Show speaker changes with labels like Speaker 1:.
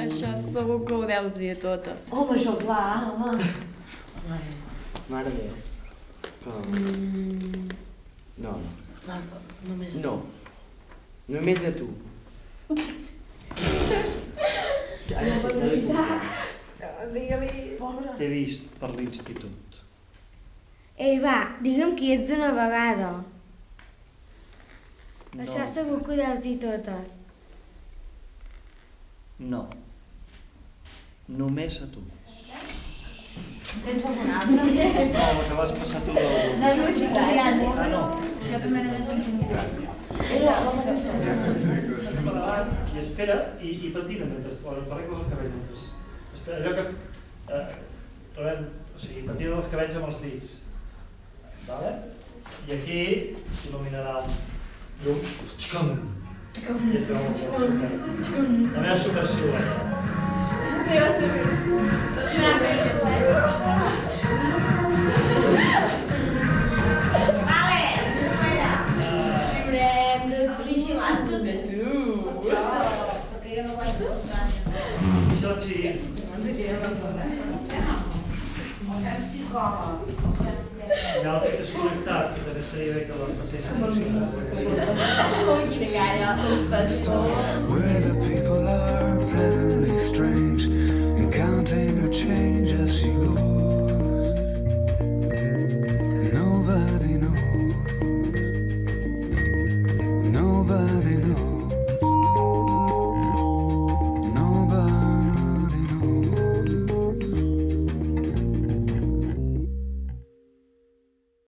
Speaker 1: Això segur que ho deus dir tota.
Speaker 2: Home, això clar, home.
Speaker 3: Mare meva. Com? No, no.
Speaker 2: Només
Speaker 3: No. Només a tu.
Speaker 1: Digue-li.
Speaker 4: T'he vist per l'institut.
Speaker 5: Ei, va, digue'm qui ets d'una vegada.
Speaker 4: No.
Speaker 5: Això segur que ho deus dir totes.
Speaker 4: No. Només a tu.
Speaker 6: Tens algun altre?
Speaker 4: No, que vas passar tu del...
Speaker 6: No, no,
Speaker 4: Ah, no.
Speaker 6: jo també només en tinc una.
Speaker 4: I espera, i patina mentre t'arregles el cabell. Espera, allò que... o sigui, patina els cabells amb els dits. Vale? I aquí s'il·luminarà llum. I es veu la meva super silueta.
Speaker 2: Haurem de vigilar totes.
Speaker 4: Això sí. Ja el tinc desconnectat, també estaria bé que la passéssim per
Speaker 2: Quina cara, pastor.
Speaker 7: We're the people